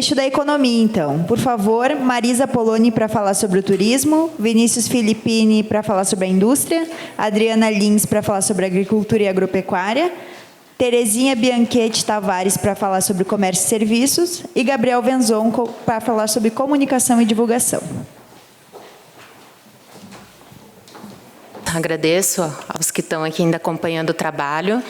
eixo da economia, então. Por favor, Marisa Poloni para falar sobre o turismo, Vinícius Filippini para falar sobre a indústria, Adriana Lins para falar sobre a agricultura e agropecuária, Terezinha Bianchetti Tavares para falar sobre comércio e serviços e Gabriel Venzon para falar sobre comunicação e divulgação. Agradeço aos que estão aqui ainda acompanhando o trabalho.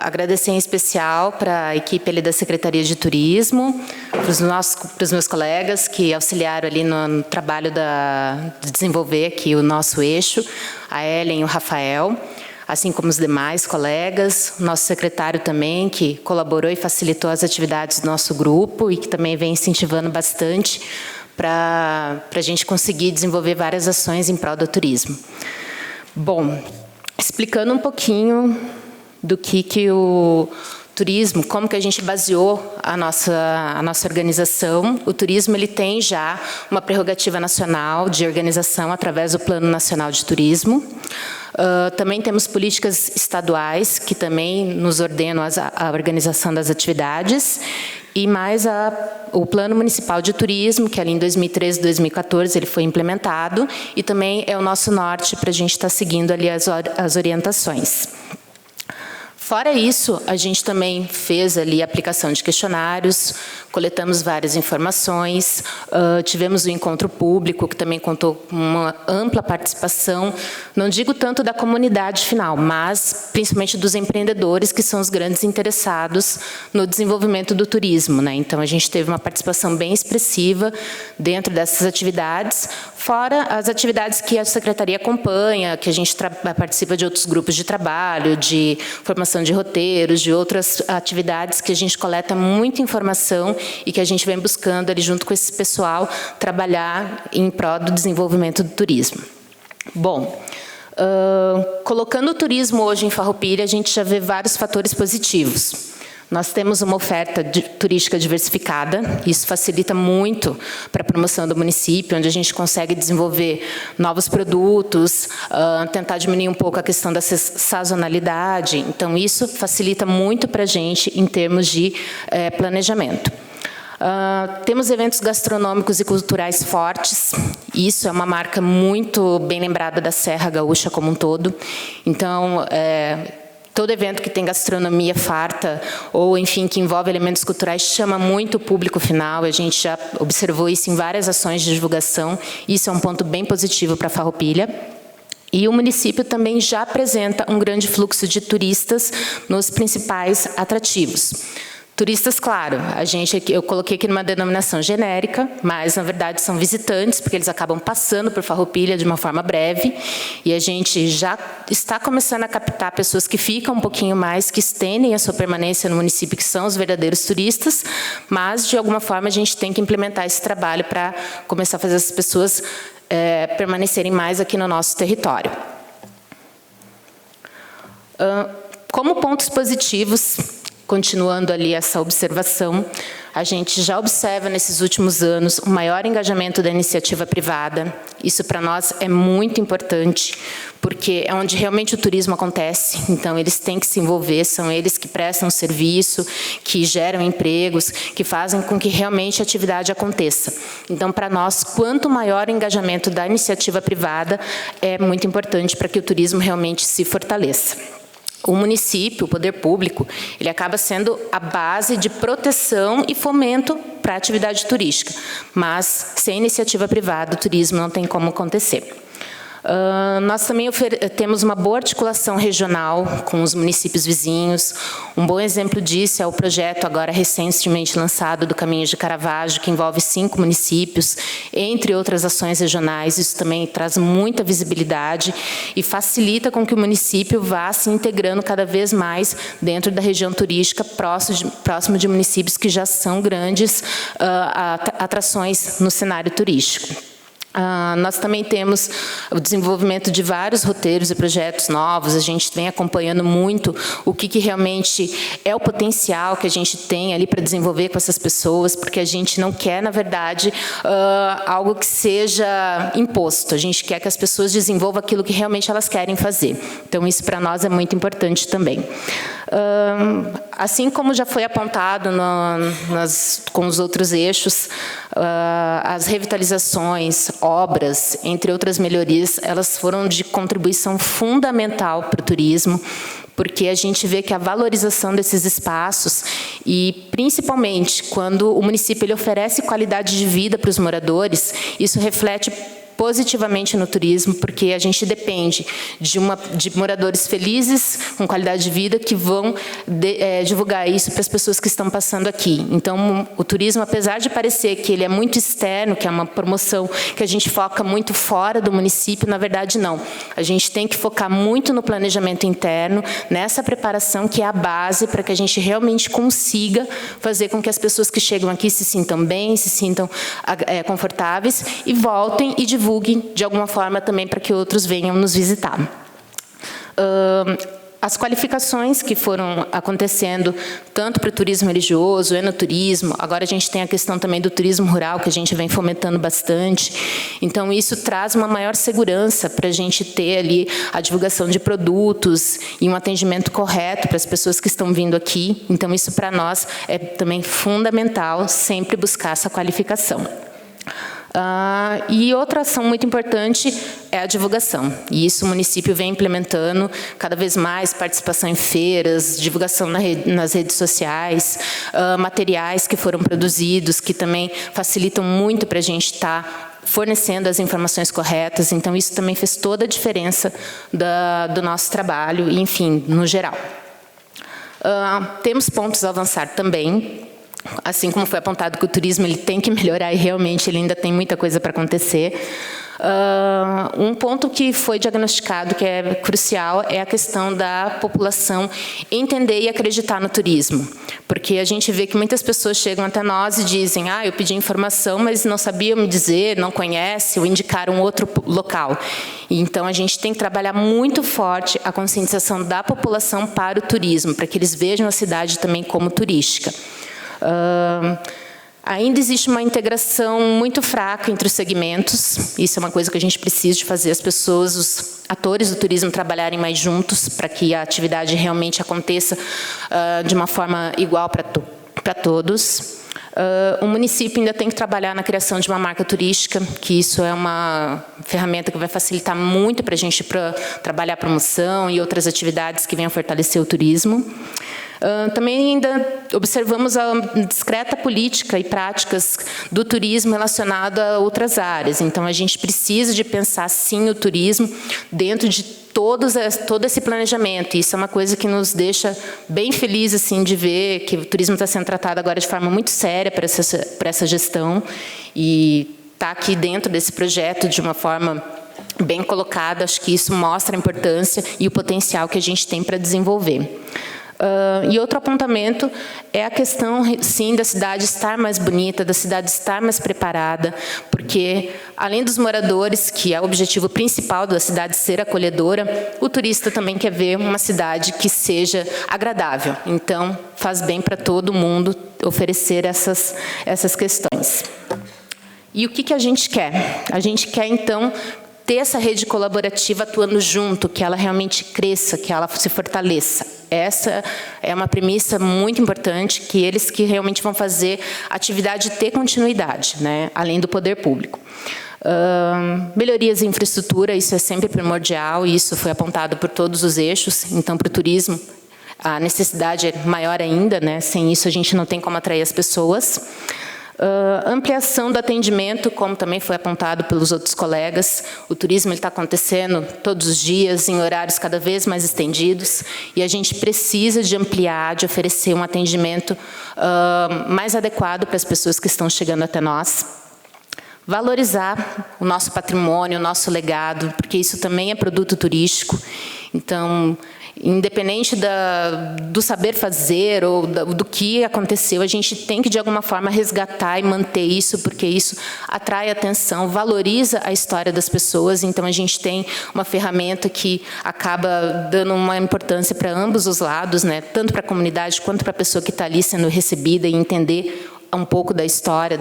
Agradecer em especial para a equipe ali da Secretaria de Turismo, para os meus colegas que auxiliaram ali no trabalho de desenvolver aqui o nosso eixo, a Ellen e o Rafael, assim como os demais colegas, o nosso secretário também, que colaborou e facilitou as atividades do nosso grupo e que também vem incentivando bastante para a gente conseguir desenvolver várias ações em prol do turismo. Bom, explicando um pouquinho do que o turismo, como que a gente baseou a nossa organização. O turismo ele tem já uma prerrogativa nacional de organização através do Plano Nacional de Turismo. Também temos políticas estaduais que também nos ordenam a organização das atividades e mais o Plano Municipal de Turismo, que ali em 2013 e 2014 ele foi implementado e também é o nosso norte para a gente estar seguindo ali as orientações. Fora isso, a gente também fez ali a aplicação de questionários, coletamos várias informações, tivemos o encontro público, que também contou com uma ampla participação, não digo tanto da comunidade final, mas principalmente dos empreendedores, que são os grandes interessados no desenvolvimento do turismo, né? Então, a gente teve uma participação bem expressiva dentro dessas atividades, fora as atividades que a Secretaria acompanha, que a gente participa de outros grupos de trabalho, de formação de roteiros, de outras atividades que a gente coleta muita informação e que a gente vem buscando ali junto com esse pessoal trabalhar em prol do desenvolvimento do turismo. Bom, colocando o turismo hoje em Farroupilha, a gente já vê vários fatores positivos. Nós temos uma oferta turística diversificada, isso facilita muito para a promoção do município, onde a gente consegue desenvolver novos produtos, tentar diminuir um pouco a questão da sazonalidade. Então, isso facilita muito para a gente em termos de planejamento. Temos eventos gastronômicos e culturais fortes, isso é uma marca muito bem lembrada da Serra Gaúcha como um todo. Então, todo evento que tem gastronomia farta, ou, enfim, que envolve elementos culturais, chama muito o público final. A gente já observou isso em várias ações de divulgação. Isso é um ponto bem positivo para a Farroupilha. E o município também já apresenta um grande fluxo de turistas nos principais atrativos. Turistas, claro, eu coloquei aqui numa denominação genérica, mas, na verdade, são visitantes, porque eles acabam passando por Farroupilha de uma forma breve, e a gente já está começando a captar pessoas que ficam um pouquinho mais, que estendem a sua permanência no município, que são os verdadeiros turistas, mas, de alguma forma, a gente tem que implementar esse trabalho para começar a fazer essas pessoas permanecerem mais aqui no nosso território. Como pontos positivos, continuando ali essa observação, a gente já observa nesses últimos anos o maior engajamento da iniciativa privada. Isso para nós é muito importante, porque é onde realmente o turismo acontece. Então, eles têm que se envolver, são eles que prestam serviço, que geram empregos, que fazem com que realmente a atividade aconteça. Então, para nós, quanto maior o engajamento da iniciativa privada, é muito importante para que o turismo realmente se fortaleça. O município, o poder público, ele acaba sendo a base de proteção e fomento para a atividade turística. Mas, sem iniciativa privada, o turismo não tem como acontecer. Nós também temos uma boa articulação regional com os municípios vizinhos. Um bom exemplo disso é o projeto agora recentemente lançado do Caminho de Caravaggio, que envolve 5 municípios, entre outras ações regionais. Isso também traz muita visibilidade e facilita com que o município vá se integrando cada vez mais dentro da região turística, próximo de municípios que já são grandes atrações no cenário turístico. Nós também temos o desenvolvimento de vários roteiros e projetos novos. A gente vem acompanhando muito o que realmente é o potencial que a gente tem ali para desenvolver com essas pessoas, porque a gente não quer, na verdade, algo que seja imposto. A gente quer que as pessoas desenvolvam aquilo que realmente elas querem fazer. Então, isso para nós é muito importante também. Assim como já foi apontado com os outros eixos, as revitalizações, obras, entre outras melhorias, elas foram de contribuição fundamental para o turismo, porque a gente vê que a valorização desses espaços, e principalmente quando o município ele oferece qualidade de vida para os moradores, isso reflete positivamente no turismo, porque a gente depende de moradores felizes, com qualidade de vida, que vão divulgar isso para as pessoas que estão passando aqui. Então, o turismo, apesar de parecer que ele é muito externo, que é uma promoção que a gente foca muito fora do município, na verdade, não. A gente tem que focar muito no planejamento interno, nessa preparação que é a base para que a gente realmente consiga fazer com que as pessoas que chegam aqui se sintam bem, se sintam confortáveis e voltem e divulguem de alguma forma também para que outros venham nos visitar. As qualificações que foram acontecendo, tanto para o turismo religioso, enoturismo, agora a gente tem a questão também do turismo rural, que a gente vem fomentando bastante. Então, isso traz uma maior segurança para a gente ter ali a divulgação de produtos e um atendimento correto para as pessoas que estão vindo aqui. Então, isso para nós é também fundamental, sempre buscar essa qualificação. E outra ação muito importante é a divulgação. E isso o município vem implementando cada vez mais, participação em feiras, divulgação nas redes sociais, materiais que foram produzidos, que também facilitam muito para a gente estar fornecendo as informações corretas. Então, isso também fez toda a diferença do nosso trabalho, e, enfim, no geral. Temos pontos a avançar também. Assim como foi apontado que o turismo ele tem que melhorar e realmente ele ainda tem muita coisa para acontecer. Um ponto que foi diagnosticado que é crucial é a questão da população entender e acreditar no turismo. Porque a gente vê que muitas pessoas chegam até nós e dizem: eu pedi informação, mas não sabiam me dizer, não conhece, ou indicaram outro local. Então, a gente tem que trabalhar muito forte a conscientização da população para o turismo, para que eles vejam a cidade também como turística. Ainda existe uma integração muito fraca entre os segmentos. Isso é uma coisa que a gente precisa de fazer as pessoas, os atores do turismo trabalharem mais juntos para que a atividade realmente aconteça de uma forma igual para todos. O município ainda tem que trabalhar na criação de uma marca turística, que isso é uma ferramenta que vai facilitar muito para a gente trabalhar a promoção e outras atividades que venham fortalecer o turismo. Também ainda observamos a discreta política e práticas do turismo relacionado a outras áreas. Então, a gente precisa de pensar, sim, o turismo dentro de todo esse planejamento. E isso é uma coisa que nos deixa bem felizes assim, de ver que o turismo está sendo tratado agora de forma muito séria para essa gestão. E está aqui dentro desse projeto de uma forma bem colocada. Acho que isso mostra a importância e o potencial que a gente tem para desenvolver. E outro apontamento é a questão, sim, da cidade estar mais bonita, da cidade estar mais preparada, porque, além dos moradores, que é o objetivo principal da cidade ser acolhedora, o turista também quer ver uma cidade que seja agradável. Então, faz bem para todo mundo oferecer essas questões. E o que a gente quer? A gente quer, então, ter essa rede colaborativa atuando junto, que ela realmente cresça, que ela se fortaleça. Essa é uma premissa muito importante, que eles que realmente vão fazer a atividade ter continuidade, né, além do poder público. Melhorias em infraestrutura, isso é sempre primordial, e isso foi apontado por todos os eixos. Então, para o turismo, a necessidade é maior ainda, né? Sem isso, a gente não tem como atrair as pessoas. Ampliação do atendimento, como também foi apontado pelos outros colegas. O turismo está acontecendo todos os dias, em horários cada vez mais estendidos, e a gente precisa de ampliar, de oferecer um atendimento mais adequado para as pessoas que estão chegando até nós. Valorizar o nosso patrimônio, o nosso legado, porque isso também é produto turístico. Então, independente do saber fazer ou do que aconteceu, a gente tem que, de alguma forma, resgatar e manter isso, porque isso atrai atenção, valoriza a história das pessoas. Então, a gente tem uma ferramenta que acaba dando uma importância para ambos os lados, né? Tanto para a comunidade quanto para a pessoa que está ali sendo recebida, e entender um pouco da história,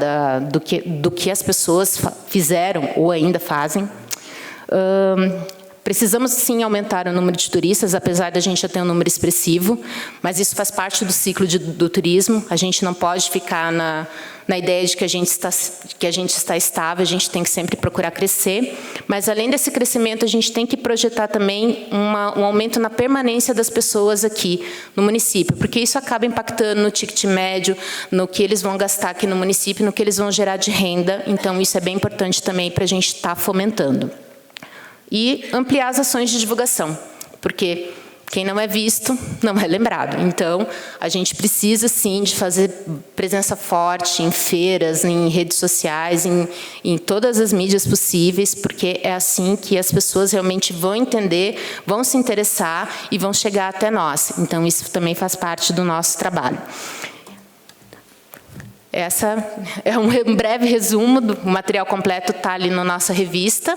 do que as pessoas fizeram ou ainda fazem. Precisamos, sim, aumentar o número de turistas, apesar da gente já ter um número expressivo, mas isso faz parte do ciclo do turismo. A gente não pode ficar na ideia de que a gente está estável, a gente tem que sempre procurar crescer. Mas, além desse crescimento, a gente tem que projetar também um aumento na permanência das pessoas aqui no município, porque isso acaba impactando no ticket médio, no que eles vão gastar aqui no município, no que eles vão gerar de renda. Então, isso é bem importante também para a gente estar fomentando. E ampliar as ações de divulgação, porque quem não é visto não é lembrado. Então, a gente precisa, sim, de fazer presença forte em feiras, em redes sociais, em todas as mídias possíveis, porque é assim que as pessoas realmente vão entender, vão se interessar e vão chegar até nós. Então, isso também faz parte do nosso trabalho. Essa é um breve resumo do material completo, está ali na nossa revista,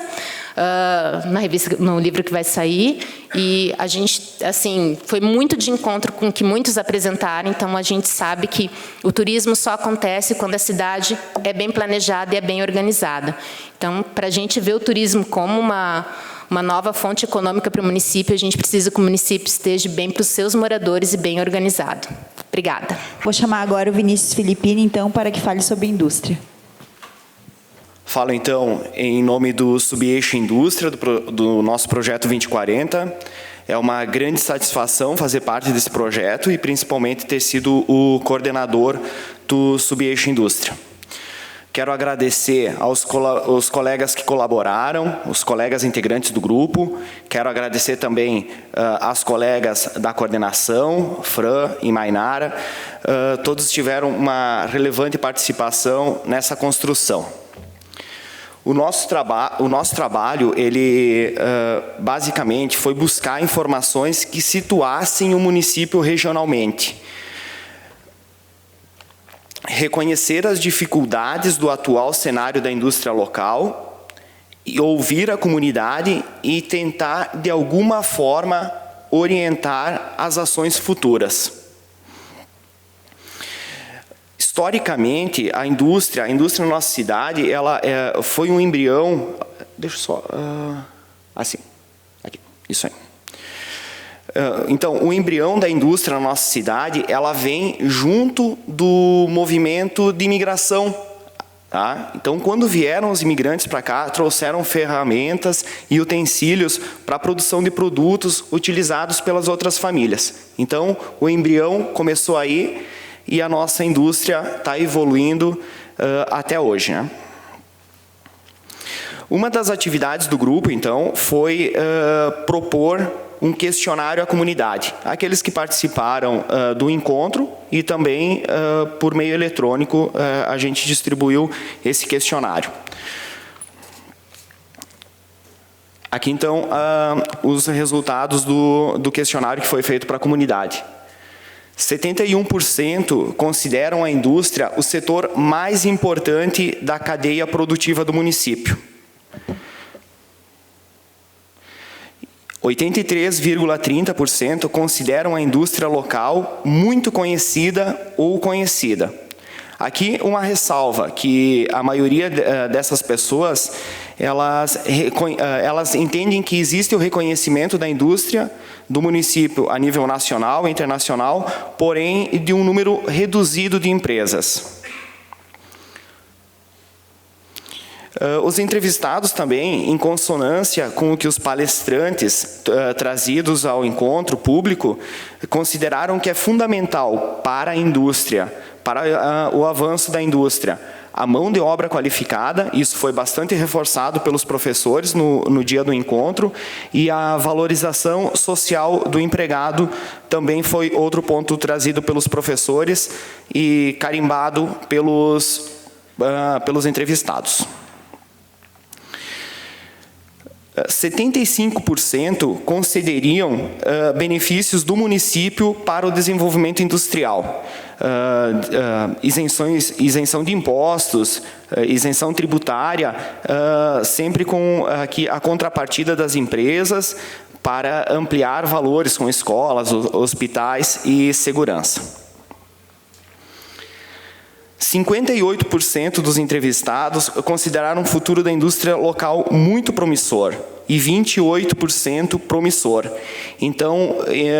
no livro que vai sair, e a gente, assim, foi muito de encontro com o que muitos apresentaram, então a gente sabe que o turismo só acontece quando a cidade é bem planejada e é bem organizada. Então, para a gente ver o turismo como uma nova fonte econômica para o município, a gente precisa que o município esteja bem para os seus moradores e bem organizado. Obrigada. Vou chamar agora o Vinícius Filippini, então, para que fale sobre indústria. Falo, então, em nome do Subeixo Indústria, do nosso projeto 2040. É uma grande satisfação fazer parte desse projeto e, principalmente, ter sido o coordenador do Subeixo Indústria. Quero agradecer aos colegas que colaboraram, os colegas integrantes do grupo. Quero agradecer também às colegas da coordenação, Fran e Mainara. Todos tiveram uma relevante participação nessa construção. O nosso trabalho, ele basicamente foi buscar informações que situassem o município regionalmente. Reconhecer as dificuldades do atual cenário da indústria local, e ouvir a comunidade e tentar, de alguma forma, orientar as ações futuras. Historicamente, a indústria na nossa cidade, ela foi um embrião... Deixa eu só... assim, aqui, isso aí. Então, o embrião da indústria na nossa cidade, ela vem junto do movimento de imigração. Tá? Então, quando vieram os imigrantes para cá, trouxeram ferramentas e utensílios para a produção de produtos utilizados pelas outras famílias. Então, o embrião começou aí e a nossa indústria está evoluindo até hoje, né? Uma das atividades do grupo, então, foi propor um questionário à comunidade. Aqueles que participaram do encontro e também por meio eletrônico a gente distribuiu esse questionário. Aqui, então, os resultados do questionário que foi feito para a comunidade. 71% consideram a indústria o setor mais importante da cadeia produtiva do município. 83,30% consideram a indústria local muito conhecida ou conhecida. Aqui uma ressalva, que a maioria dessas pessoas, elas entendem que existe o reconhecimento da indústria do município a nível nacional e internacional, porém de um número reduzido de empresas. Os entrevistados também, em consonância com o que os palestrantes trazidos ao encontro público, consideraram que é fundamental para a indústria, para o avanço da indústria, a mão de obra qualificada, isso foi bastante reforçado pelos professores no dia do encontro, e a valorização social do empregado também foi outro ponto trazido pelos professores e carimbado pelos entrevistados. 75% concederiam benefícios do município para o desenvolvimento industrial. Isenção de impostos, isenção tributária, sempre com aqui a contrapartida das empresas para ampliar valores com escolas, hospitais e segurança. 58% dos entrevistados consideraram o futuro da indústria local muito promissor. e 28% promissor. Então,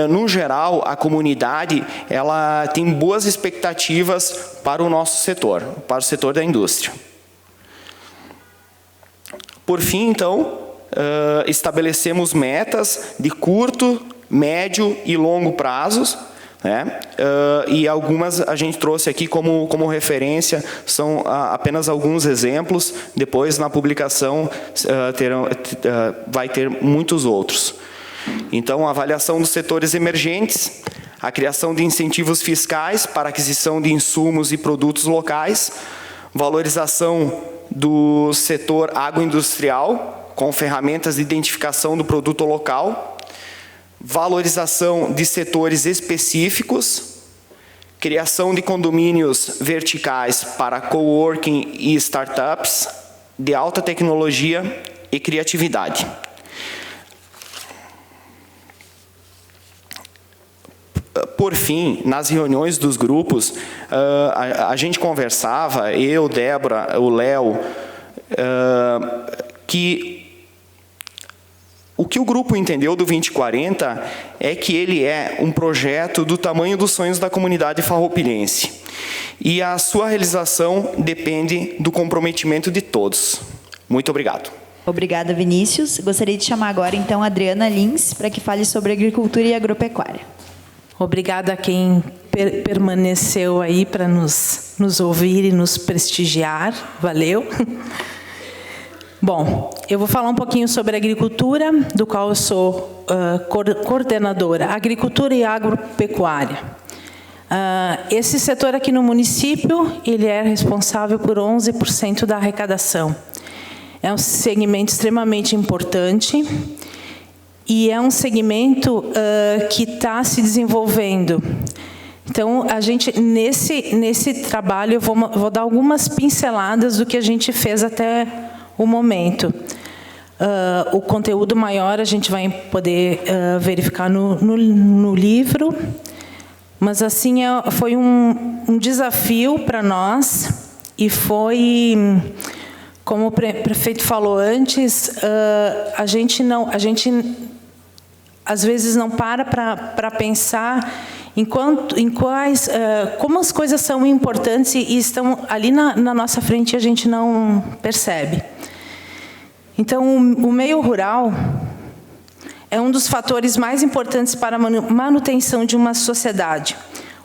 no geral, a comunidade ela tem boas expectativas para o nosso setor, para o setor da indústria. Por fim, então, estabelecemos metas de curto, médio e longo prazos, né? E algumas a gente trouxe aqui como referência, são apenas alguns exemplos, depois na publicação vai ter muitos outros. Então, a avaliação dos setores emergentes, a criação de incentivos fiscais para aquisição de insumos e produtos locais, valorização do setor agroindustrial, com ferramentas de identificação do produto local, valorização de setores específicos, criação de condomínios verticais para coworking e startups de alta tecnologia e criatividade. Por fim, nas reuniões dos grupos, a gente conversava, eu, Débora, o Léo, o que o grupo entendeu do 2040 é que ele é um projeto do tamanho dos sonhos da comunidade farroupilhense. E a sua realização depende do comprometimento de todos. Muito obrigado. Obrigada, Vinícius. Gostaria de chamar agora, então, a Adriana Lins, para que fale sobre agricultura e agropecuária. Obrigada a quem permaneceu aí para nos ouvir e nos prestigiar. Valeu. Bom, eu vou falar um pouquinho sobre agricultura, do qual eu sou coordenadora. Agricultura e agropecuária. Esse setor aqui no município, ele é responsável por 11% da arrecadação. É um segmento extremamente importante e é um segmento que está se desenvolvendo. Então, a gente, nesse trabalho, eu vou dar algumas pinceladas do que a gente fez até o momento. O conteúdo maior a gente vai poder verificar no livro, mas assim foi um desafio para nós e foi, como o prefeito falou antes, a gente às vezes não para pensar como as coisas são importantes e estão ali na nossa frente e a gente não percebe. Então, o meio rural é um dos fatores mais importantes para a manutenção de uma sociedade.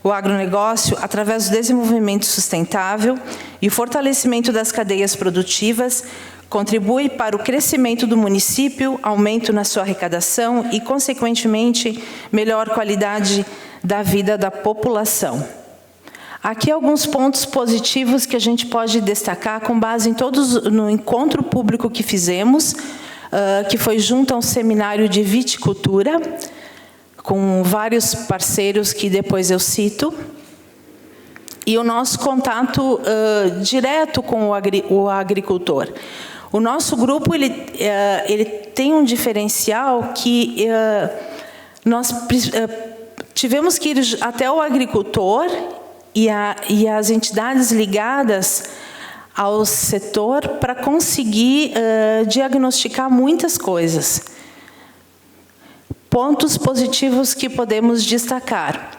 O agronegócio, através do desenvolvimento sustentável e o fortalecimento das cadeias produtivas, contribui para o crescimento do município, aumento na sua arrecadação e, consequentemente, melhor qualidade da vida da população. Aqui alguns pontos positivos que a gente pode destacar com base no encontro público que fizemos, que foi junto a um seminário de viticultura, com vários parceiros que depois eu cito, e o nosso contato direto com o agricultor. O nosso grupo ele tem um diferencial que nós tivemos que ir até o agricultor e as entidades ligadas ao setor para conseguir diagnosticar muitas coisas. Pontos positivos que podemos destacar.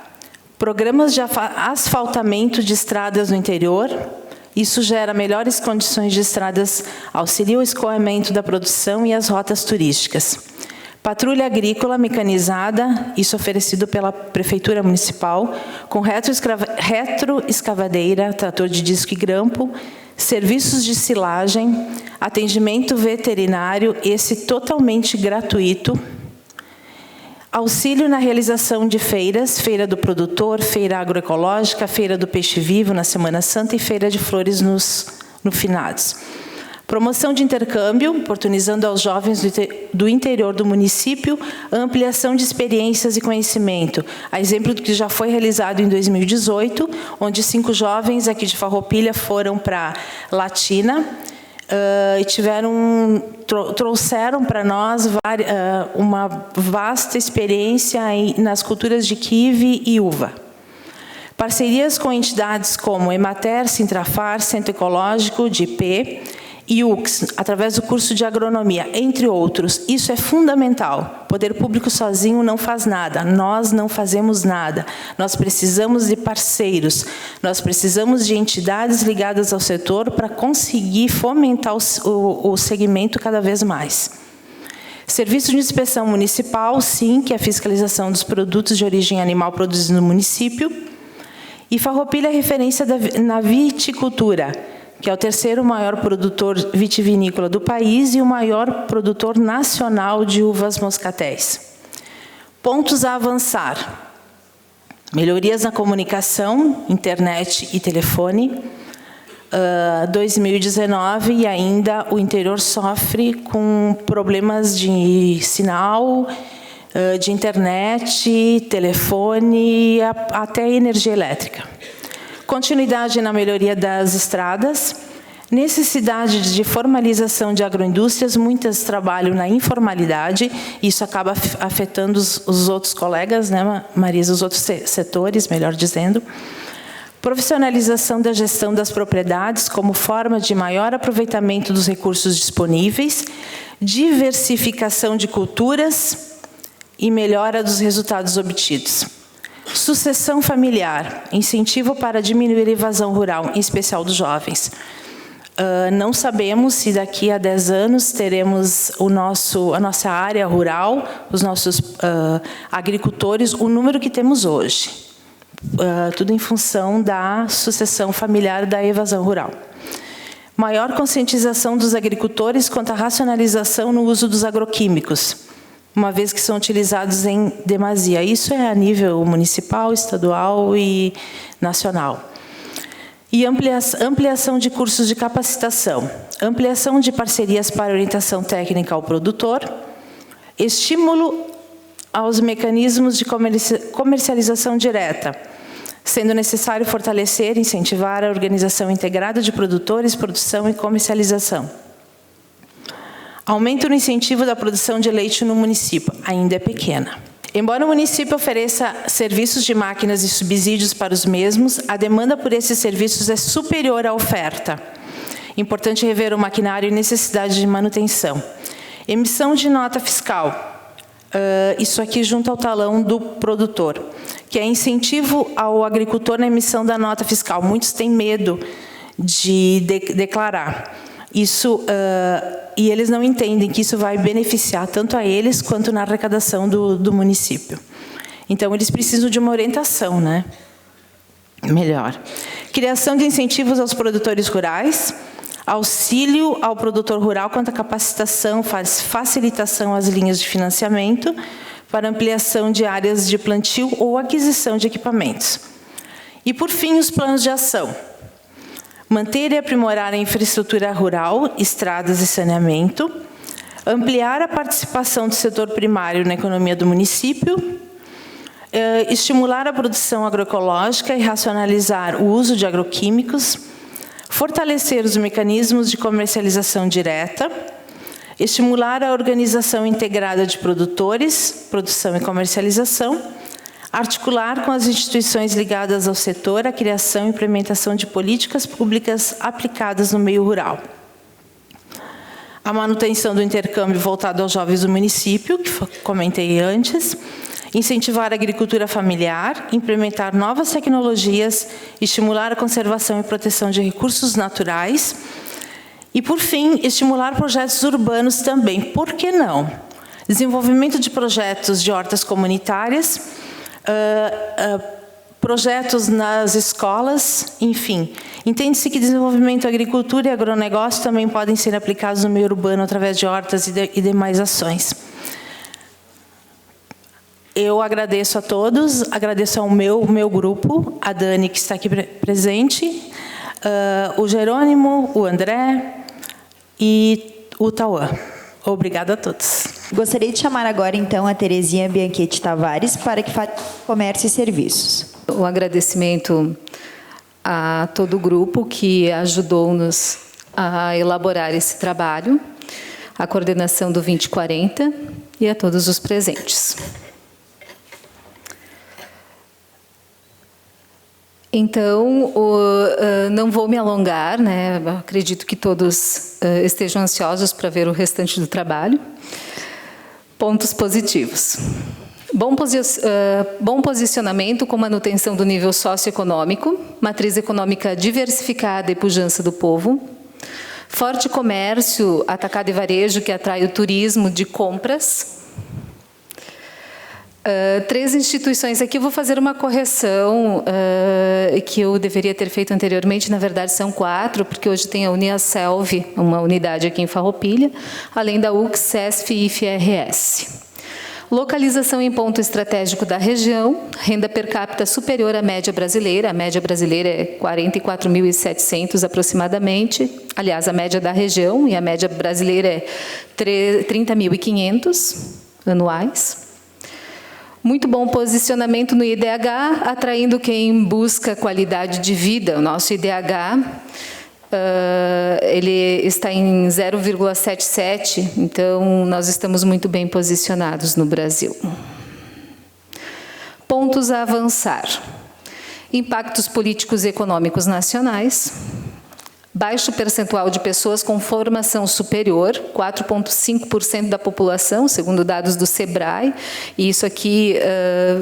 Programas de asfaltamento de estradas no interior. Isso gera melhores condições de estradas, auxilia o escoamento da produção e as rotas turísticas. Patrulha agrícola mecanizada, isso oferecido pela Prefeitura Municipal, com retroescavadeira, trator de disco e grampo, serviços de silagem, atendimento veterinário, esse totalmente gratuito, auxílio na realização de feiras, Feira do Produtor, Feira Agroecológica, Feira do Peixe Vivo na Semana Santa e Feira de Flores no Finados. Promoção de intercâmbio, oportunizando aos jovens do interior do município a ampliação de experiências e conhecimento. A exemplo do que já foi realizado em 2018, onde 5 jovens aqui de Farroupilha foram para Latina e trouxeram para nós uma vasta experiência nas culturas de kiwi e uva. Parcerias com entidades como Emater, Sintrafar, Centro Ecológico, de IP, IUCS, através do curso de agronomia, entre outros. Isso é fundamental. O poder público sozinho não faz nada, nós não fazemos nada. Nós precisamos de parceiros, nós precisamos de entidades ligadas ao setor para conseguir fomentar o segmento cada vez mais. Serviço de inspeção municipal, sim, que é a fiscalização dos produtos de origem animal produzidos no município. E Farroupilha é referência na viticultura, que é o terceiro maior produtor vitivinícola do país e o maior produtor nacional de uvas moscatéis. Pontos a avançar. Melhorias na comunicação, internet e telefone. 2019 e ainda o interior sofre com problemas de sinal, de internet, telefone, até energia elétrica. Continuidade na melhoria das estradas, necessidade de formalização de agroindústrias, muitas trabalham na informalidade, isso acaba afetando os outros colegas, né, Marisa, os outros setores, melhor dizendo. Profissionalização da gestão das propriedades como forma de maior aproveitamento dos recursos disponíveis, diversificação de culturas e melhora dos resultados obtidos. Sucessão familiar, incentivo para diminuir a evasão rural, em especial dos jovens. Não sabemos se daqui a 10 anos teremos a nossa área rural, os nossos agricultores, o número que temos hoje. Tudo em função da sucessão familiar da evasão rural. Maior conscientização dos agricultores quanto à racionalização no uso dos agroquímicos, uma vez que são utilizados em demasia. Isso é a nível municipal, estadual e nacional. E ampliação de cursos de capacitação, ampliação de parcerias para orientação técnica ao produtor, estímulo aos mecanismos de comercialização direta, sendo necessário fortalecer e incentivar a organização integrada de produtores, produção e comercialização. Aumento no incentivo da produção de leite no município, ainda é pequena. Embora o município ofereça serviços de máquinas e subsídios para os mesmos, a demanda por esses serviços é superior à oferta. Importante rever o maquinário e necessidade de manutenção. Emissão de nota fiscal. Isso aqui junto ao talão do produtor, que é incentivo ao agricultor na emissão da nota fiscal. Muitos têm medo de declarar. Isso, e eles não entendem que isso vai beneficiar tanto a eles quanto na arrecadação do município. Então, eles precisam de uma orientação, né? Melhor. Criação de incentivos aos produtores rurais, auxílio ao produtor rural quanto à capacitação, facilitação às linhas de financiamento para ampliação de áreas de plantio ou aquisição de equipamentos. E, por fim, os planos de ação. Manter e aprimorar a infraestrutura rural, estradas e saneamento, ampliar a participação do setor primário na economia do município, estimular a produção agroecológica e racionalizar o uso de agroquímicos, fortalecer os mecanismos de comercialização direta, estimular a organização integrada de produtores, produção e comercialização, articular com as instituições ligadas ao setor a criação e implementação de políticas públicas aplicadas no meio rural. A manutenção do intercâmbio voltado aos jovens do município, que comentei antes, incentivar a agricultura familiar, implementar novas tecnologias, estimular a conservação e proteção de recursos naturais e, por fim, estimular projetos urbanos também. Por que não? Desenvolvimento de projetos de hortas comunitárias, projetos nas escolas, enfim. Entende-se que desenvolvimento, agricultura e agronegócio também podem ser aplicados no meio urbano através de hortas e demais ações. Eu agradeço a todos, agradeço ao meu grupo, a Dani, que está aqui presente, o Jerônimo, o André e o Tauã. Obrigada a todos. Gostaria de chamar agora, então, a Terezinha Bianchetti Tavares para que fale comércio e serviços. O agradecimento a todo o grupo que ajudou-nos a elaborar esse trabalho, a coordenação do 2040 e a todos os presentes. Então, não vou me alongar, né? Acredito que todos estejam ansiosos para ver o restante do trabalho. Pontos positivos. Bom posicionamento com manutenção do nível socioeconômico, matriz econômica diversificada e pujança do povo, forte comércio, atacado e varejo que atrai o turismo de compras. 3 instituições, aqui eu vou fazer uma correção que eu deveria ter feito anteriormente, na verdade são 4, porque hoje tem a Uniaselv, uma unidade aqui em Farroupilha, além da UC, CESF e IFRS. Localização em ponto estratégico da região, renda per capita superior à média brasileira, a média brasileira é 44.700 aproximadamente, aliás, a média da região, e a média brasileira é 30.500 anuais. Muito bom posicionamento no IDH, atraindo quem busca qualidade de vida. O nosso IDH, ele está em 0,77, então nós estamos muito bem posicionados no Brasil. Pontos a avançar. Impactos políticos e econômicos nacionais. Baixo percentual de pessoas com formação superior, 4,5% da população, segundo dados do SEBRAE, e isso aqui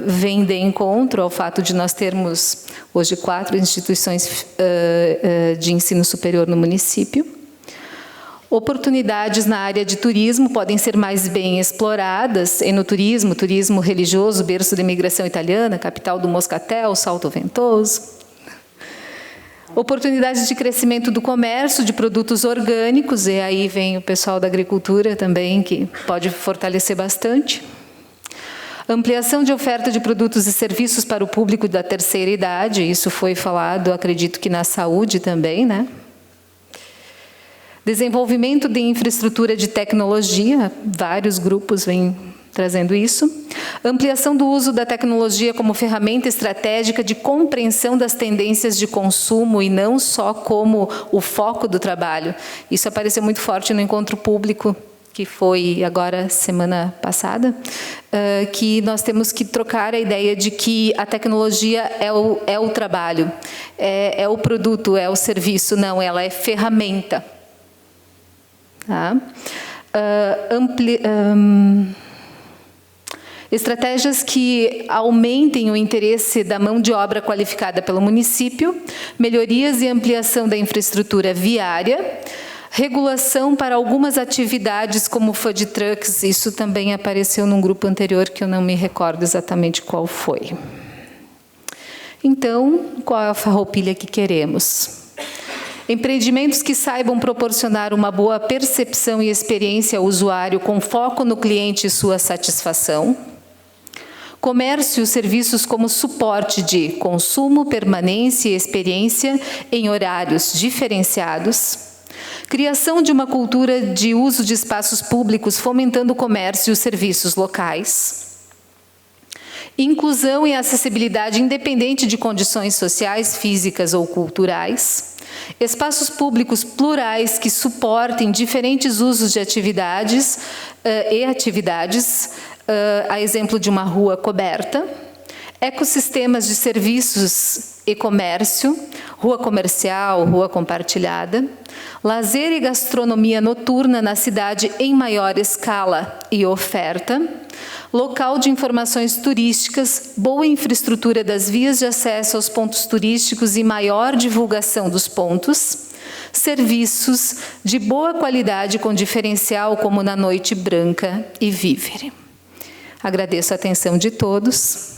vem de encontro ao fato de nós termos hoje 4 instituições de ensino superior no município. Oportunidades na área de turismo podem ser mais bem exploradas enoturismo, turismo religioso, berço da imigração italiana, capital do Moscatel, Salto Ventoso. Oportunidades de crescimento do comércio de produtos orgânicos, e aí vem o pessoal da agricultura também, que pode fortalecer bastante. Ampliação de oferta de produtos e serviços para o público da terceira idade, isso foi falado, acredito que na saúde também, né? Desenvolvimento de infraestrutura de tecnologia, vários grupos vêm trazendo isso. Ampliação do uso da tecnologia como ferramenta estratégica de compreensão das tendências de consumo e não só como o foco do trabalho. Isso apareceu muito forte no encontro público, que foi agora semana passada, que nós temos que trocar a ideia de que a tecnologia é o trabalho, é o produto, é o serviço. Não, ela é ferramenta. Tá? Estratégias que aumentem o interesse da mão de obra qualificada pelo município, melhorias e ampliação da infraestrutura viária, regulação para algumas atividades como food trucks, isso também apareceu num grupo anterior que eu não me recordo exatamente qual foi. Então, qual é a Farroupilha que queremos? Empreendimentos que saibam proporcionar uma boa percepção e experiência ao usuário com foco no cliente e sua satisfação. Comércio e serviços como suporte de consumo, permanência e experiência em horários diferenciados. Criação de uma cultura de uso de espaços públicos, fomentando o comércio e os serviços locais. Inclusão e acessibilidade independente de condições sociais, físicas ou culturais. Espaços públicos plurais que suportem diferentes usos de atividades a exemplo de uma rua coberta, ecossistemas de serviços e comércio, rua comercial, rua compartilhada, lazer e gastronomia noturna na cidade em maior escala e oferta, local de informações turísticas, boa infraestrutura das vias de acesso aos pontos turísticos e maior divulgação dos pontos, serviços de boa qualidade com diferencial como na Noite Branca e Vivere. Agradeço a atenção de todos.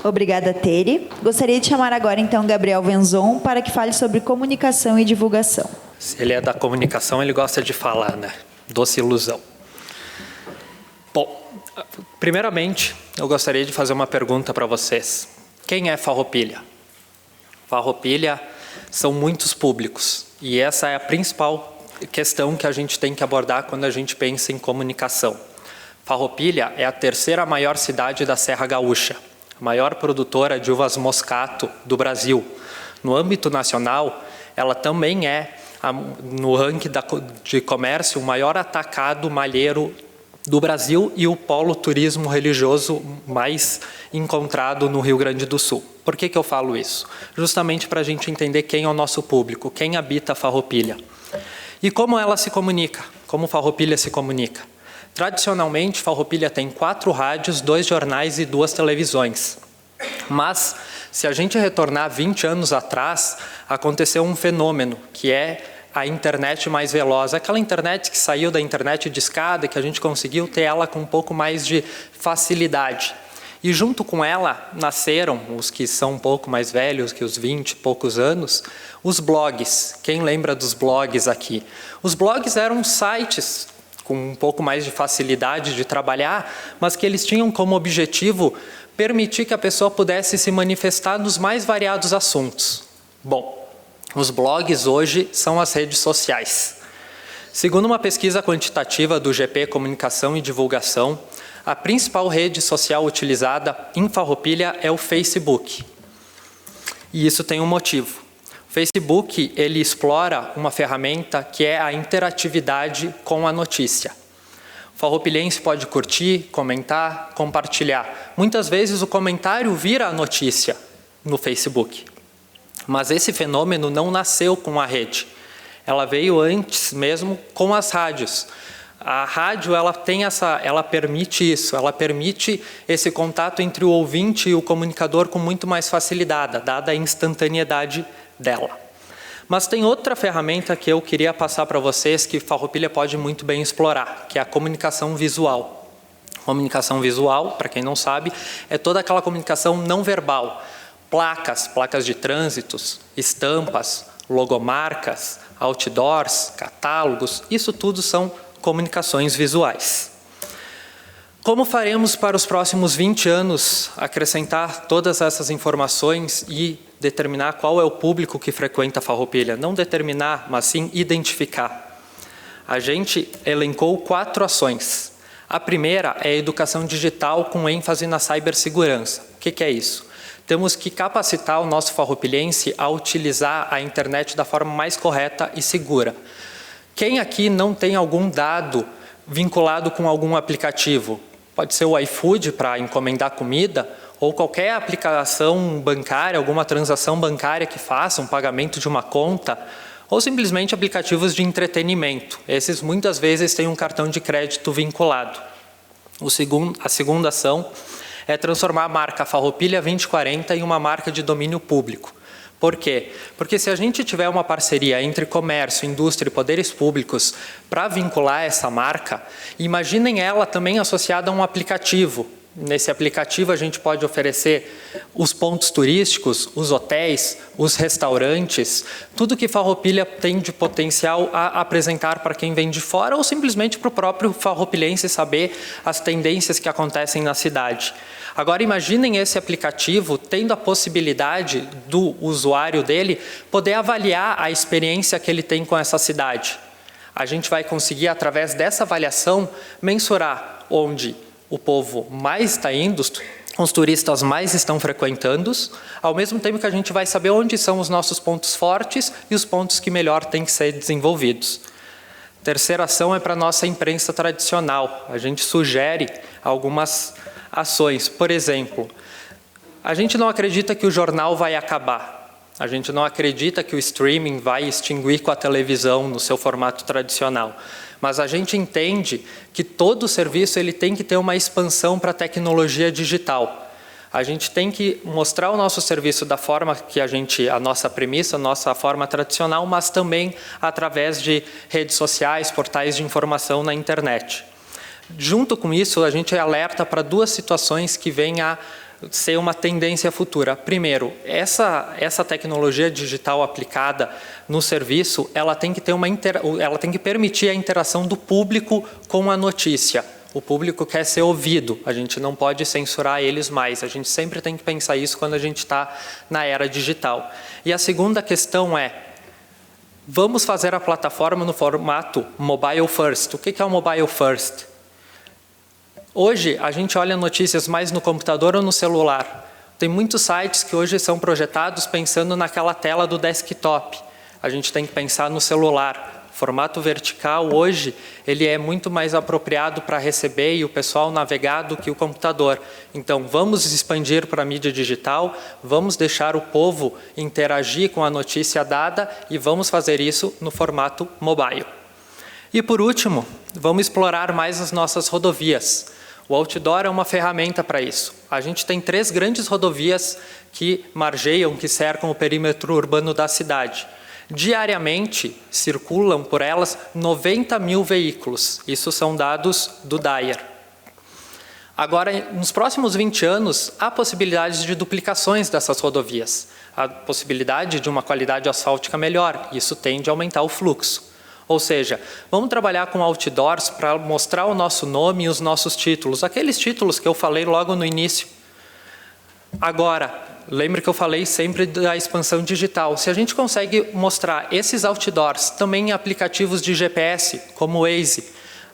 Obrigada, Tere. Gostaria de chamar agora, então, Gabriel Venzon para que fale sobre comunicação e divulgação. Se ele é da comunicação, ele gosta de falar, né? Doce ilusão. Bom, primeiramente, eu gostaria de fazer uma pergunta para vocês. Quem é Farroupilha? Farroupilha são muitos públicos, e essa é a principal questão que a gente tem que abordar quando a gente pensa em comunicação. Farroupilha é a 3ª maior cidade da Serra Gaúcha, a maior produtora de uvas moscato do Brasil. No âmbito nacional, ela também é, no ranking de comércio, o maior atacado malheiro do Brasil e o polo turismo religioso mais encontrado no Rio Grande do Sul. Por que eu falo isso? Justamente para a gente entender quem é o nosso público, quem habita a Farroupilha. E como ela se comunica, como Farroupilha se comunica. Tradicionalmente, Farroupilha tem 4 rádios, 2 jornais e 2 televisões. Mas, se a gente retornar 20 anos atrás, aconteceu um fenômeno, que é a internet mais veloz, aquela internet que saiu da internet de escada, que a gente conseguiu ter ela com um pouco mais de facilidade. E junto com ela nasceram, os que são um pouco mais velhos que os 20 e poucos anos, os blogs. Quem lembra dos blogs aqui? Os blogs eram sites com um pouco mais de facilidade de trabalhar, mas que eles tinham como objetivo permitir que a pessoa pudesse se manifestar nos mais variados assuntos. Bom, os blogs hoje são as redes sociais. Segundo uma pesquisa quantitativa do GP Comunicação e Divulgação, a principal rede social utilizada em Farroupilha é o Facebook. E isso tem um motivo. O Facebook, ele explora uma ferramenta que é a interatividade com a notícia. O farroupilhense pode curtir, comentar, compartilhar. Muitas vezes o comentário vira a notícia no Facebook. Mas esse fenômeno não nasceu com a rede. Ela veio antes mesmo com as rádios. A rádio ela permite isso, ela permite esse contato entre o ouvinte e o comunicador com muito mais facilidade, dada a instantaneidade dela. Mas tem outra ferramenta que eu queria passar para vocês que Farroupilha pode muito bem explorar, que é a comunicação visual. Comunicação visual, para quem não sabe, é toda aquela comunicação não verbal. Placas de trânsitos, estampas, logomarcas, outdoors, catálogos, isso tudo são comunicações visuais. Como faremos para os próximos 20 anos acrescentar todas essas informações e determinar qual é o público que frequenta a Farroupilha? Não determinar, mas sim identificar. A gente elencou 4 ações. A primeira é a educação digital com ênfase na cibersegurança. O que é isso? Temos que capacitar o nosso farroupilhense a utilizar a internet da forma mais correta e segura. Quem aqui não tem algum dado vinculado com algum aplicativo? Pode ser o iFood para encomendar comida, ou qualquer aplicação bancária, alguma transação bancária que faça um pagamento de uma conta, ou simplesmente aplicativos de entretenimento. Esses muitas vezes têm um cartão de crédito vinculado. A segunda ação é transformar a marca Farroupilha 2040 em uma marca de domínio público. Por quê? Porque se a gente tiver uma parceria entre comércio, indústria e poderes públicos para vincular essa marca, imaginem ela também associada a um aplicativo. Nesse aplicativo a gente pode oferecer os pontos turísticos, os hotéis, os restaurantes, tudo que Farroupilha tem de potencial a apresentar para quem vem de fora ou simplesmente para o próprio farroupilhense saber as tendências que acontecem na cidade. Agora imaginem esse aplicativo tendo a possibilidade do usuário dele poder avaliar a experiência que ele tem com essa cidade. A gente vai conseguir, através dessa avaliação, mensurar onde o povo mais está indo, os turistas mais estão frequentando, ao mesmo tempo que a gente vai saber onde são os nossos pontos fortes e os pontos que melhor têm que ser desenvolvidos. Terceira ação é para a nossa imprensa tradicional. A gente sugere algumas ações. Por exemplo, a gente não acredita que o jornal vai acabar. A gente não acredita que o streaming vai extinguir com a televisão no seu formato tradicional. Mas a gente entende que todo serviço ele tem que ter uma expansão para a tecnologia digital. A gente tem que mostrar o nosso serviço da forma que a nossa premissa, a nossa forma tradicional, mas também através de redes sociais, portais de informação na internet. Junto com isso, a gente alerta para 2 situações que vêm a ser uma tendência futura. Primeiro, essa tecnologia digital aplicada no serviço, ela tem que ela tem que permitir a interação do público com a notícia. O público quer ser ouvido, a gente não pode censurar eles mais. A gente sempre tem que pensar isso quando a gente está na era digital. E a segunda questão é, vamos fazer a plataforma no formato mobile first. O que é o mobile first? Hoje, a gente olha notícias mais no computador ou no celular. Tem muitos sites que hoje são projetados pensando naquela tela do desktop. A gente tem que pensar no celular. formato vertical, hoje, ele é muito mais apropriado para receber e o pessoal navegar do que o computador. Então, vamos expandir para a mídia digital, vamos deixar o povo interagir com a notícia dada e vamos fazer isso no formato mobile. E, por último, vamos explorar mais as nossas rodovias. O outdoor é uma ferramenta para isso. A gente tem 3 grandes rodovias que margeiam, que cercam o perímetro urbano da cidade. Diariamente, circulam por elas 90 mil veículos. Isso são dados do DAIR. Agora, nos próximos 20 anos, há possibilidades de duplicações dessas rodovias. Há possibilidade de uma qualidade asfáltica melhor. Isso tende a aumentar o fluxo. Ou seja, vamos trabalhar com outdoors para mostrar o nosso nome e os nossos títulos. Aqueles títulos que eu falei logo no início. Agora, lembre que eu falei sempre da expansão digital. Se a gente consegue mostrar esses outdoors também em aplicativos de GPS, como o Waze,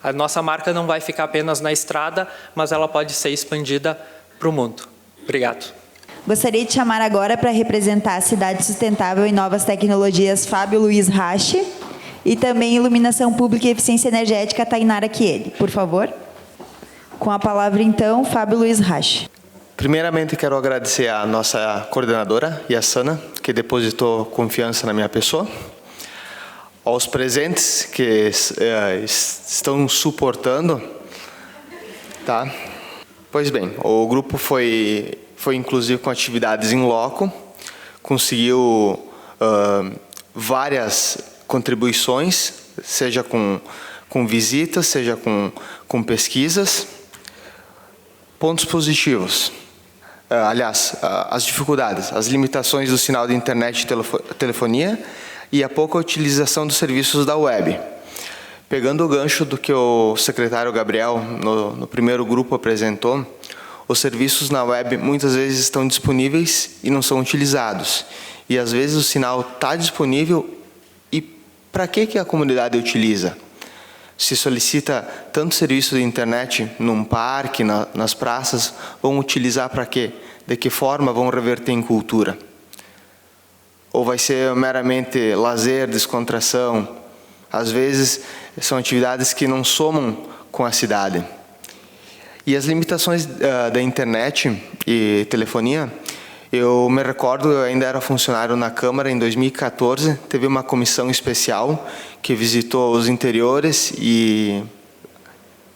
a nossa marca não vai ficar apenas na estrada, mas ela pode ser expandida para o mundo. Obrigado. Gostaria de chamar agora para representar a Cidade Sustentável e Novas Tecnologias, Fábio Luiz Rache, e também Iluminação Pública e Eficiência Energética, Tainara Chieli. Por favor. Com a palavra, então, Fábio Luiz Rache. Primeiramente, quero agradecer à nossa coordenadora, Yassana, que depositou confiança na minha pessoa. Aos presentes que estão suportando. Tá? Pois bem, o grupo foi inclusive com atividades em loco, conseguiu várias contribuições, seja com visitas, seja com pesquisas. Pontos positivos. Aliás, as dificuldades, as limitações do sinal de internet e telefonia e a pouca utilização dos serviços da web. Pegando o gancho do que o secretário Gabriel, no primeiro grupo, apresentou, os serviços na web muitas vezes estão disponíveis e não são utilizados. E às vezes o sinal está disponível e para que a comunidade utiliza? Se solicita tanto serviço de internet num parque, nas praças, vão utilizar para quê? De que forma vão reverter em cultura? Ou vai ser meramente lazer, descontração? Às vezes são atividades que não somam com a cidade. E as limitações da internet e telefonia, eu me recordo, eu ainda era funcionário na Câmara, em 2014, teve uma comissão especial que visitou os interiores e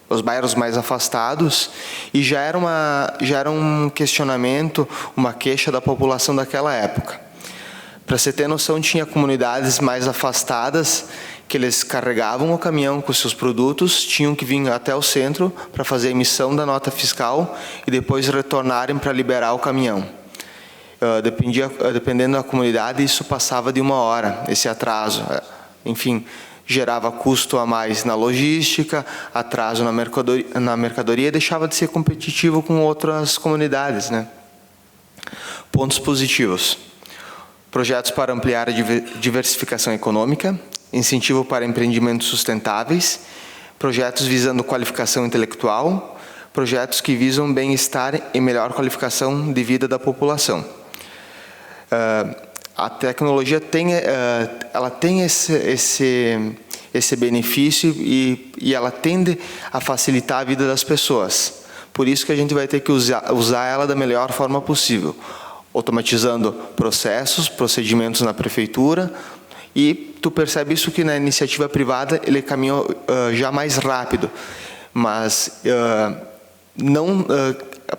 os bairros mais afastados, e já era um questionamento, uma queixa da população daquela época. Para você ter noção, tinha comunidades mais afastadas que eles carregavam o caminhão com seus produtos, tinham que vir até o centro para fazer a emissão da nota fiscal e depois retornarem para liberar o caminhão. Dependendo da comunidade, isso passava de 1 hora, esse atraso. Enfim, gerava custo a mais na logística, atraso na mercadoria e deixava de ser competitivo com outras comunidades, né? Pontos positivos. Projetos para ampliar a diversificação econômica, incentivo para empreendimentos sustentáveis, projetos visando qualificação intelectual, projetos que visam bem-estar e melhor qualificação de vida da população. A tecnologia ela tem esse benefício e ela tende a facilitar a vida das pessoas. Por isso que a gente vai ter que usar ela da melhor forma possível, automatizando procedimentos na prefeitura, e tu percebe isso que na iniciativa privada ele caminha já mais rápido, mas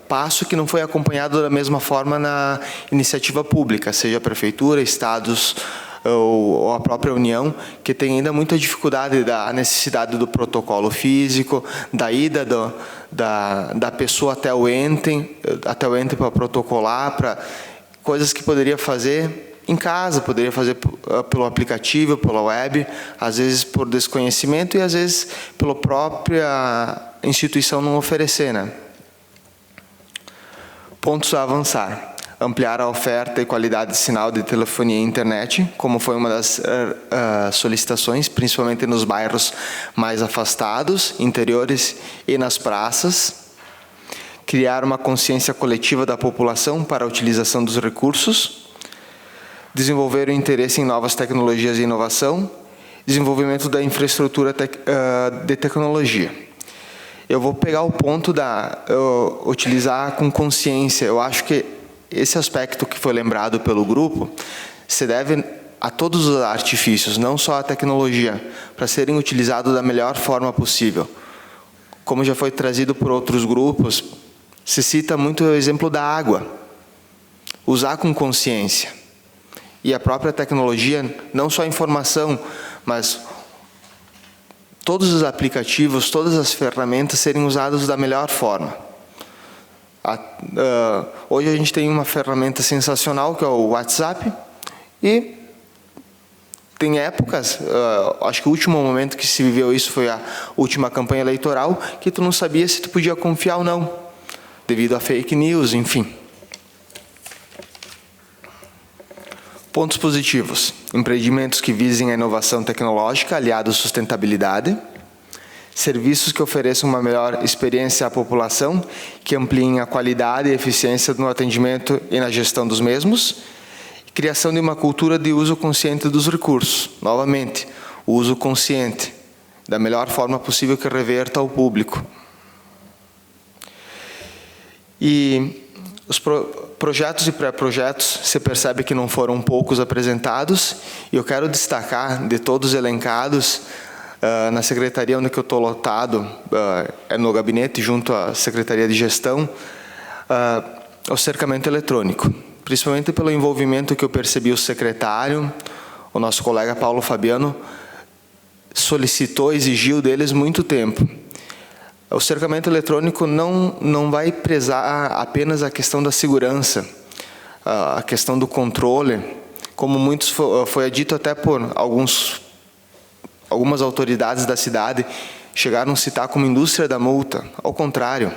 passo que não foi acompanhado da mesma forma na iniciativa pública, seja a prefeitura, estados ou a própria União, que tem ainda muita dificuldade da necessidade do protocolo físico, da ida da pessoa até o ente para protocolar, para coisas que poderia fazer em casa, poderia fazer pelo aplicativo, pela web, às vezes por desconhecimento e às vezes pela própria instituição não oferecer, né? Pontos a avançar. Ampliar a oferta e qualidade de sinal de telefonia e internet, como foi uma das solicitações, principalmente nos bairros mais afastados, interiores e nas praças. Criar uma consciência coletiva da população para a utilização dos recursos. Desenvolver o interesse em novas tecnologias e inovação. desenvolvimento da infraestrutura de tecnologia. Eu vou pegar o ponto da utilizar com consciência. Eu acho que esse aspecto que foi lembrado pelo grupo se deve a todos os artifícios, não só a tecnologia, para serem utilizados da melhor forma possível. Como já foi trazido por outros grupos, se cita muito o exemplo da água. Usar com consciência. E a própria tecnologia, não só a informação, mas todos os aplicativos, todas as ferramentas serem usados da melhor forma. Hoje a gente tem uma ferramenta sensacional, que é o WhatsApp, e tem épocas, acho que o último momento que se viveu isso foi a última campanha eleitoral, que tu não sabia se tu podia confiar ou não, devido a fake news, enfim. Pontos positivos. Empreendimentos que visem a inovação tecnológica aliado à sustentabilidade. Serviços que ofereçam uma melhor experiência à população, que ampliem a qualidade e eficiência no atendimento e na gestão dos mesmos. Criação de uma cultura de uso consciente dos recursos. Novamente, o uso consciente, da melhor forma possível que reverta ao público. E os projetos e pré-projetos, se percebe que não foram poucos apresentados, e eu quero destacar, de todos elencados, na secretaria onde eu estou lotado, é no gabinete, junto à Secretaria de Gestão, o cercamento eletrônico. Principalmente pelo envolvimento que eu percebi o secretário, o nosso colega Paulo Fabiano, solicitou, exigiu deles muito tempo. O cercamento eletrônico não vai prezar apenas a questão da segurança, a questão do controle, como muitos foi dito até por algumas autoridades da cidade, chegaram a citar como indústria da multa. Ao contrário,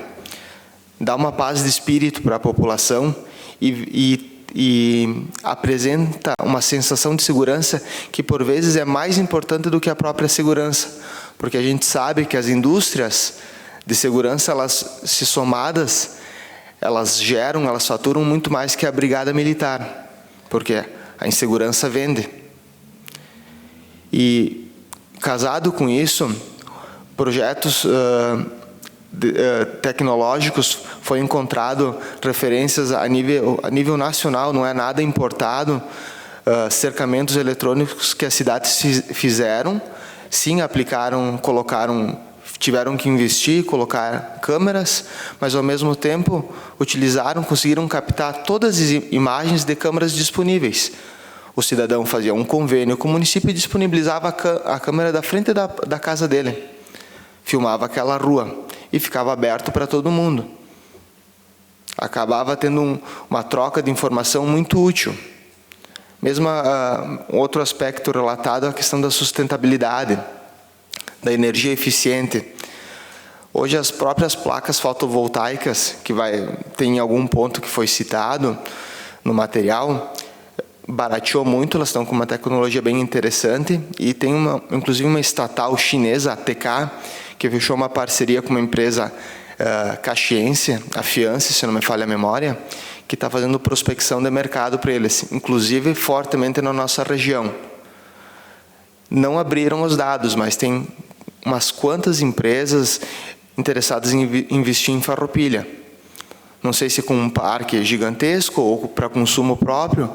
dá uma paz de espírito para a população e apresenta uma sensação de segurança que, por vezes, é mais importante do que a própria segurança, porque a gente sabe que as indústrias de segurança, elas, se somadas, elas faturam muito mais que a brigada militar, porque a insegurança vende. E, casado com isso, projetos tecnológicos, foi encontrado referências a nível nacional, não é nada importado, cercamentos eletrônicos que as cidades fizeram, sim, aplicaram, tiveram que investir, colocar câmeras, mas ao mesmo tempo conseguiram captar todas as imagens de câmeras disponíveis. O cidadão fazia um convênio com o município e disponibilizava a câmera da frente da casa dele, filmava aquela rua e ficava aberto para todo mundo. Acabava tendo uma troca de informação muito útil. Mesmo outro aspecto relatado é a questão da sustentabilidade, da energia eficiente. Hoje as próprias placas fotovoltaicas, que tem algum ponto que foi citado no material, barateou muito, elas estão com uma tecnologia bem interessante, e tem inclusive uma estatal chinesa, a TK, que fechou uma parceria com uma empresa caxiense, a Fiance, se não me falha a memória, que está fazendo prospecção de mercado para eles, inclusive fortemente na nossa região. Não abriram os dados, mas tem umas quantas empresas interessadas em investir em Farroupilha. Não sei se com um parque gigantesco ou para consumo próprio,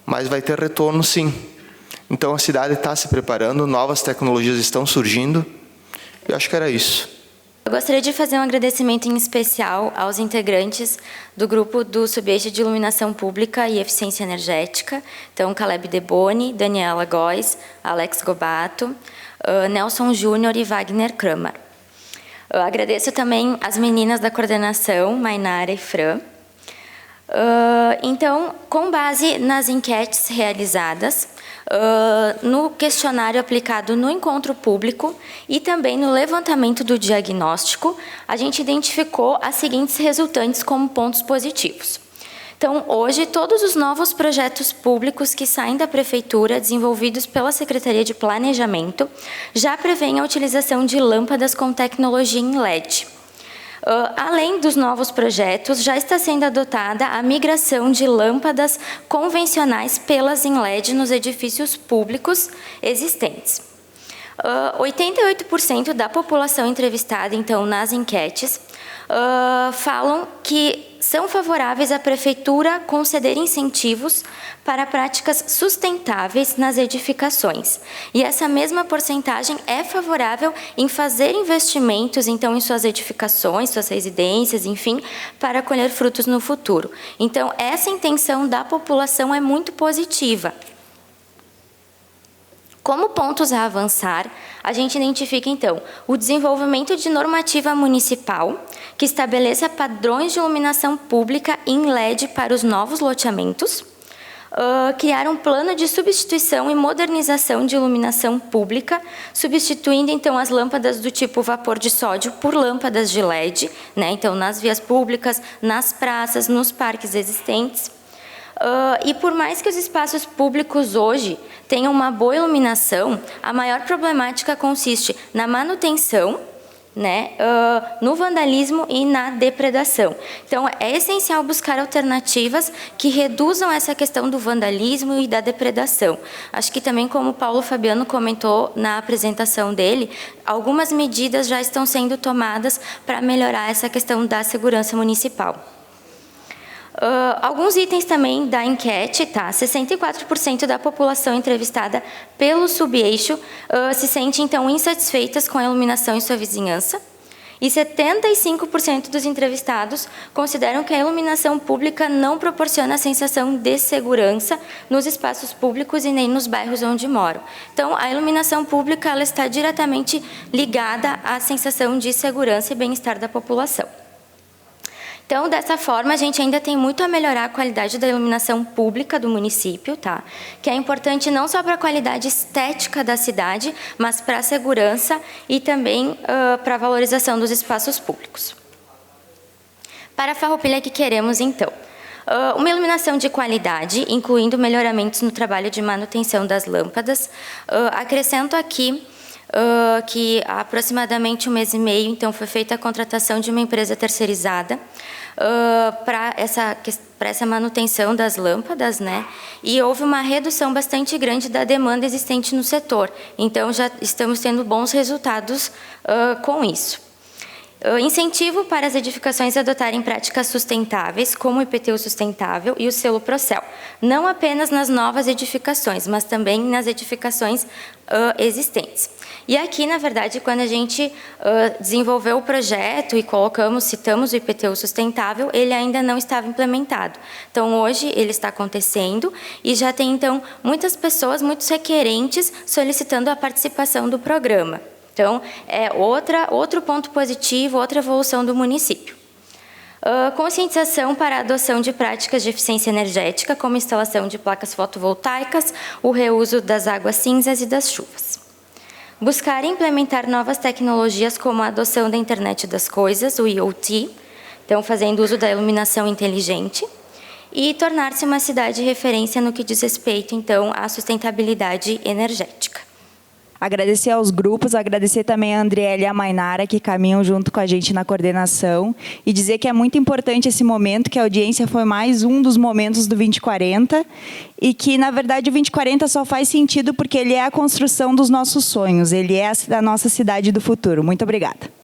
mas vai ter retorno sim. Então a cidade está se preparando, novas tecnologias estão surgindo. Eu acho que era isso. Eu gostaria de fazer um agradecimento em especial aos integrantes do grupo do Subeixo de Iluminação Pública e Eficiência Energética. Então, Caleb Deboni, Daniela Góes, Alex Gobato, Nelson Júnior e Wagner Kramer. Eu agradeço também as meninas da coordenação, Mainara e Fran. Então, com base nas enquetes realizadas, no questionário aplicado no encontro público e também no levantamento do diagnóstico, a gente identificou as seguintes resultantes como pontos positivos. Então, hoje, todos os novos projetos públicos que saem da Prefeitura, desenvolvidos pela Secretaria de Planejamento, já prevêem a utilização de lâmpadas com tecnologia em LED. Além dos novos projetos, já está sendo adotada a migração de lâmpadas convencionais pelas em LED nos edifícios públicos existentes. 88% da população entrevistada, então, nas enquetes, falam que são favoráveis à prefeitura conceder incentivos para práticas sustentáveis nas edificações. E essa mesma porcentagem é favorável em fazer investimentos, então, em suas edificações, suas residências, enfim, para colher frutos no futuro. Então, essa intenção da população é muito positiva. Como pontos a avançar, a gente identifica, então, o desenvolvimento de normativa municipal que estabeleça padrões de iluminação pública em LED para os novos loteamentos, criar um plano de substituição e modernização de iluminação pública, substituindo, então, as lâmpadas do tipo vapor de sódio por lâmpadas de LED, né? Então, nas vias públicas, nas praças, nos parques existentes. E por mais que os espaços públicos hoje tenham uma boa iluminação, a maior problemática consiste na manutenção, né, no vandalismo e na depredação. Então, é essencial buscar alternativas que reduzam essa questão do vandalismo e da depredação. Acho que também, como o Paulo Fabiano comentou na apresentação dele, algumas medidas já estão sendo tomadas para melhorar essa questão da segurança municipal. Alguns itens também da enquete, tá? 64% da população entrevistada pelo subeixo se sente, então, insatisfeitas com a iluminação em sua vizinhança. E 75% dos entrevistados consideram que a iluminação pública não proporciona a sensação de segurança nos espaços públicos e nem nos bairros onde moram. Então, a iluminação pública ela está diretamente ligada à sensação de segurança e bem-estar da população. Então, dessa forma, a gente ainda tem muito a melhorar a qualidade da iluminação pública do município, tá? Que é importante não só para a qualidade estética da cidade, mas para a segurança e também para a valorização dos espaços públicos. Para a Farroupilha, que queremos, então? Uma iluminação de qualidade, incluindo melhoramentos no trabalho de manutenção das lâmpadas. Acrescento aqui que há aproximadamente 1 mês e meio, então, foi feita a contratação de uma empresa terceirizada para essa manutenção das lâmpadas, né? E houve uma redução bastante grande da demanda existente no setor. Então, já estamos tendo bons resultados com isso. Incentivo para as edificações adotarem práticas sustentáveis, como o IPTU sustentável e o selo Procel. Não apenas nas novas edificações, mas também nas edificações existentes. E aqui, na verdade, quando a gente desenvolveu o projeto e citamos o IPTU sustentável, ele ainda não estava implementado. Então, hoje, ele está acontecendo e já tem, então, muitas pessoas, muitos requerentes solicitando a participação do programa. Então, é outro ponto positivo, outra evolução do município. Conscientização para a adoção de práticas de eficiência energética, como instalação de placas fotovoltaicas, o reuso das águas cinzas e das chuvas. Buscar implementar novas tecnologias, como a adoção da internet das coisas, o IoT, então fazendo uso da iluminação inteligente, e tornar-se uma cidade de referência no que diz respeito, então, à sustentabilidade energética. Agradecer aos grupos, agradecer também a Andriele e a Mainara, que caminham junto com a gente na coordenação, e dizer que é muito importante esse momento, que a audiência foi mais um dos momentos do 2040, e que, na verdade, o 2040 só faz sentido porque ele é a construção dos nossos sonhos, ele é a nossa cidade do futuro. Muito obrigada.